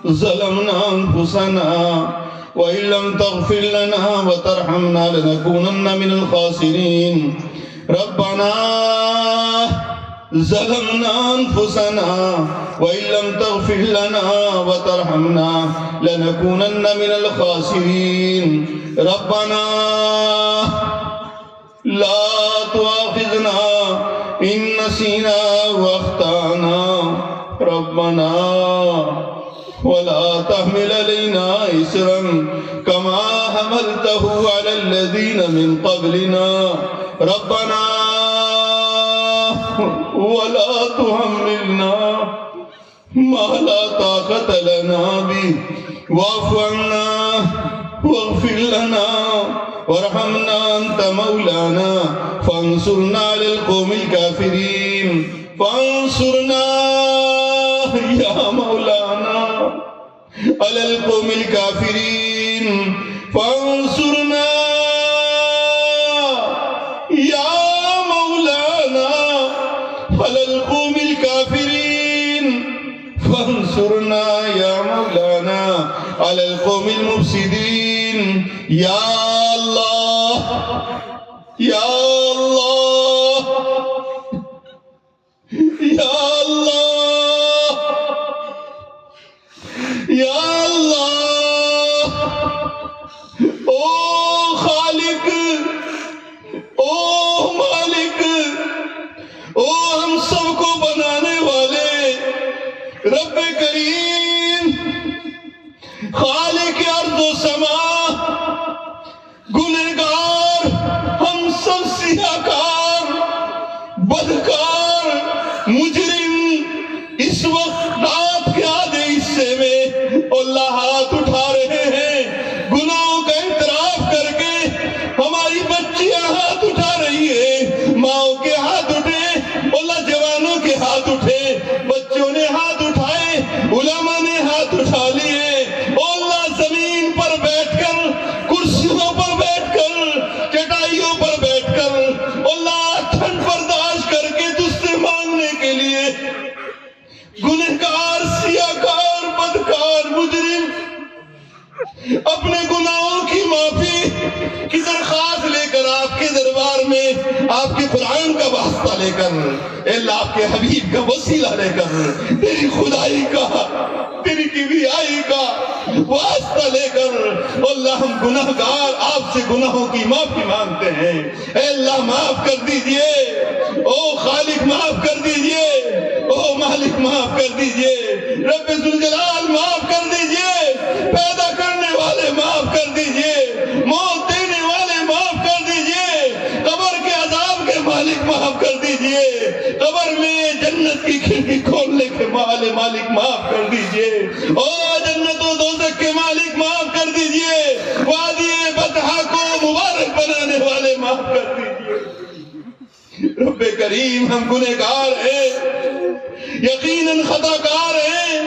ظلمنا أنفسنا وإن لم تغفر لنا وترحمنا لنكونن من الخاسرين ربنا ظلمنا أنفسنا وإن لم تغفر لنا وترحمنا لنكونن من الخاسرين ربنا لا تؤاخذنا إن نسينا وأخطأنا ربنا ولا تحمل علينا إصرا كما حملته على الذين من قبلنا ربنا ولا تحملنا ما لا طاقة لنا به واعف عنا واغفر لنا وارحمنا أنت مولانا فانصرنا على القوم الكافرين فانصرنا يا مولانا على القوم الكافرين فانصرنا يا مولانا على القوم الكافرين فانصرنا يا مولانا على القوم المفسدين يا الله يا الله يا الله يا الله او خالق او مالک او ہم سب کو بنانے والے رب کریم خالق ارض و سما گنہگار ہم سب سیاہکار بدکار مجرم اس وقت رات کے آدھے حصے میں اللہ ہاتھ اٹھا رہے ہیں گناہوں کا اعتراف کر کے ہماری بچیاں ہاتھ اٹھا رہی ہیں ماؤں کے ہاتھ اٹھے اللہ جوانوں کے ہاتھ اٹھے بچوں نے ہاتھ اٹھائے علماء نے ہاتھ اٹھا لیے اللہ زمین پر بیٹھ کر کرسیوں پر بیٹھ کر چٹائیوں پر بیٹھ کر اللہ ٹھنڈ برداشت کر کے تجھ سے مانگنے کے لیے گنہگار سیاہکار بدکار مجرم اپنے گناہوں کی معافی کی درخواست لے کر آپ کے دربار میں آپ کے قرآن کا واسطہ لے کر اے اللہ آپ کے حبیب کا وسیلہ لے کر تیری خدائی کا تیری کبریائی کا واسطہ لے کر اللہ ہم گناہگار آپ سے گناہوں کی معافی مانگتے ہیں اے اللہ معاف کر دیجئے او خالق معاف کر دیجئے او مالک معاف کر دیجئے رب ذوالجلال معاف کر دیجئے پیدا کرنے والے معاف کر دیجئے موت دینے والے معاف کر دیجئے قبر کے عذاب کے مالک معاف کر دیجئے قبر میں جنت کی کھڑکی کھولنے کے والے مالک معاف کر دیجئے او جنت و دوزخ کے مالک معاف کر دیجئے وادی بطحا کو مبارک بنانے والے معاف کر دیجئے رب کریم ہم گنہگار ہیں یقیناً خطاکار ہیں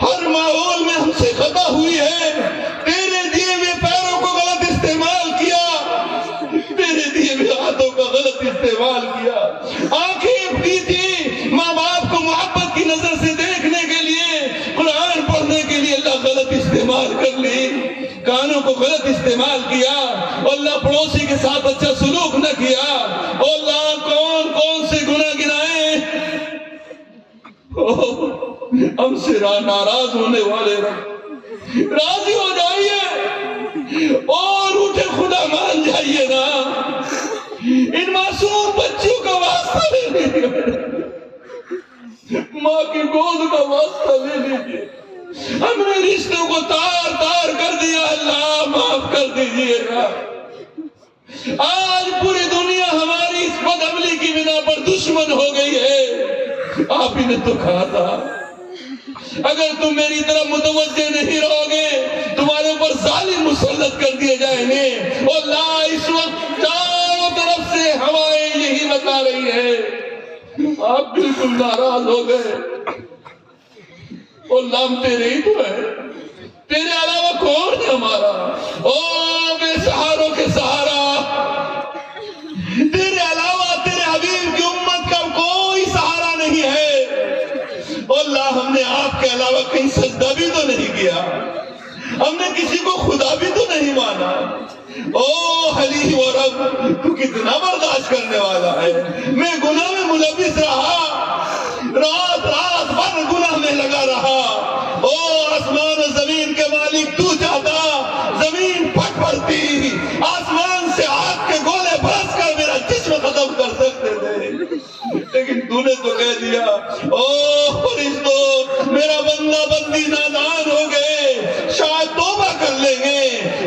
ہر ماحول میں ہم سے خطا ہوئی ہے تیرے دیے ہوئے پیروں کو غلط استعمال کیا تیرے دیے ہوئے ہاتھوں کا غلط استعمال کیا آنکھیں دی تھی ماں باپ کو محبت کی نظر سے دیکھنے کے لیے قرآن پڑھنے کے لیے اللہ غلط استعمال کر لی کانوں کو غلط استعمال کیا اللہ پڑوسی کے ساتھ اچھا سلوک نہ کیا اللہ کون کون سے گناہ گنائے ہم سے ناراض ہونے والے رب راضی ہو جائیے اور اٹھے خدا مان جائیے نا ان معصوم بچیوں کا واسطہ لے لیجیے ماں کی گود کا واسطہ لے لیجیے ہم نے رشتوں کو تار تار کر دیا اللہ معاف کر دیجیے گا آج پوری دنیا ہماری اس بدعملی کی بنا پر دشمن ہو گئی ہے آپ ہی نے تو کہا تھا اگر تم میری طرف متوجہ نہیں رہو گے تمہارے اوپر ظالم مسلط کر دیے جائیں گے اور اللہ اس وقت چاروں طرف سے ہوائیں یہی بتا رہی ہے آپ بالکل ناراض ہو گئے اور نام تیرے ہی تو ہے تیرے علاوہ کون ہے ہمارا او بے سہاروں کے سہارا تیرے علاوہ تیرے حبیب کی امت کا کوئی سہارا نہیں ہے اللہ ہم نے آپ کے علاوہ کہیں سجدہ بھی تو نہیں کیا او حلیم و رب، تو کتنا برداشت کرنے والا ہے. میں گناہ میں ملوث رہا، رات رات بھر گناہ میں لگا رہا. او آسمان و زمین کے مالک، تو چاہتا زمین پھٹ پڑتی، آسمان سے آگ کے گولے برس کر میرا جسم ختم کر سکتے تھے، لیکن تو نے تو کہہ دیا او فرشتوں میرا بندہ بندی نادان ہو گئے، شاید توبہ کر لیں گے،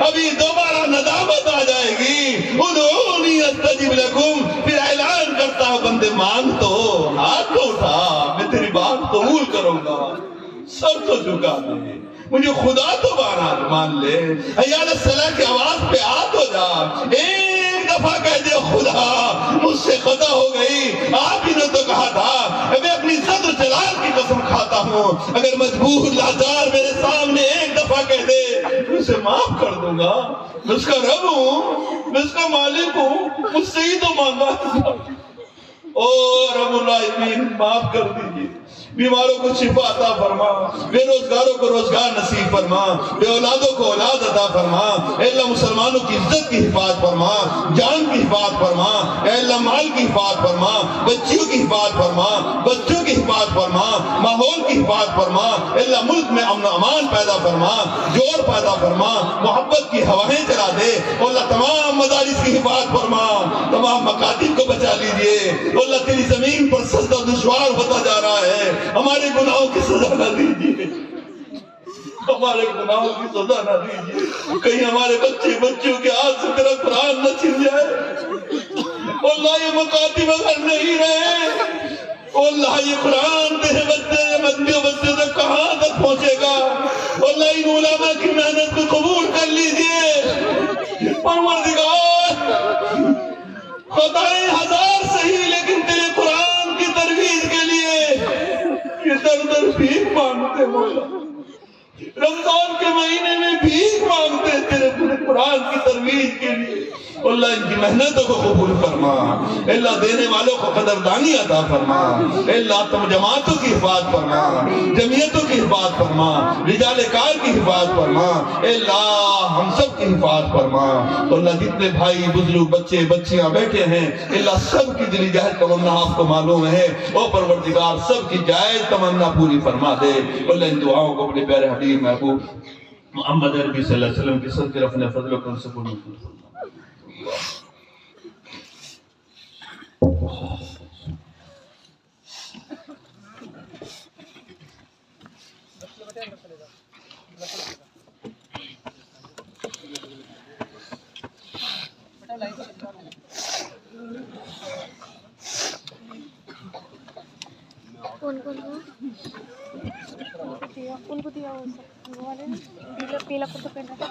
ابھی دوبارہ ندامت آ جائے گی. ادعونی استجب لکم، پھر اعلان کرتا ہے بندے مانگ تو، ہاتھ تو اٹھا، میں تیری بات قبول کروں گا، سر تو جھکا دے، مجھے خدا تو مان لے. حی علی الصلاح کی آواز پہ آ تو جا، ایک دفعہ کہہ دے خدا مجھ سے خطا ہو گئی. آپ ہی نے تو کہا تھا میں اپنی عزت و جلال کی قسم کھاتا ہوں، اگر مجبور لاچار میرے سامنے ایک دفعہ کہہ دے میں اسے معاف کر دوں گا، میں اس کا رب ہوں، میں اس کا مالک ہوں، مجھ سے ہی تو مانگا. او رب العالمین معاف کر دیجیے، بیماروں کو شفا عطا فرما، بے روزگاروں کو روزگار نصیب فرما، بے اولادوں کو اولاد عطا فرما. اے اللہ مسلمانوں کی عزت کی حفاظت فرما، جان کی حفاظت فرما. اے اللہ مال کی حفاظت فرما، بچیوں کی حفاظت فرما، بچوں کی حفاظت فرما، ماحول کی حفاظت فرما. اے اللہ ملک میں امن و امان پیدا فرما، جوڑ پیدا فرما، محبت کی ہوائیں چلا دے. اے اللہ تمام مدارس کی حفاظت فرما، تمام مکاتب کو بچا لیجئے. اللہ تیری زمین پر سجدہ دشوار ہوتا جا رہا ہے، ہمارے گناہوں کی سزا نہ دیجیے، ہمارے گناہوں کی سزا نہ دیجیے. کہیں ہمارے بچیوں کے ہاتھ سے تیرا قرآن نہ چھن جائے. اللہ یہ مکاتب اگر نہیں رہے، اللہ یہ قرآن تیرے بچے تک کہاں تک پہنچے گا. اللہ ان علماء کی محنت کو قبول کر لیجیے. پروردگار خطائیں ہزار صحیح، لیکن تیرے قرآن کی ترویج کے لیے یہ در در بھیک مانگتے مولا. رمضان کے مہینے میں بھیک مانگتے تیرے قرآن کی ترویج کے لیے. اللہ ان کی محنتوں کو قبول فرما. اللہ دینے والوں کو قدردانی عطا فرما. اللہ تم جماعتوں کی حفاظت فرما، جمعیتوں کی حفاظت فرما، رجال کار کی حفاظت فرما. اللہ ہم سب کی حفاظت فرما. اللہ جتنے بھائی بزرگ بچے بچیاں بیٹھے ہیں، اللہ سب کی دلی جائز تمنا آپ کو معلوم ہے. او پروردگار سب کی جائز تمنا پوری فرما دے. اللہ ان دعاؤں کو اپنے پیارے حبیب محبوب محمد عربی صلی اللہ علیہ وسلم کی صدقے اپنے فضل و کرم سے قبول فرما. ان کو دیا وہ والے پیلا کرتا پہنا تھا.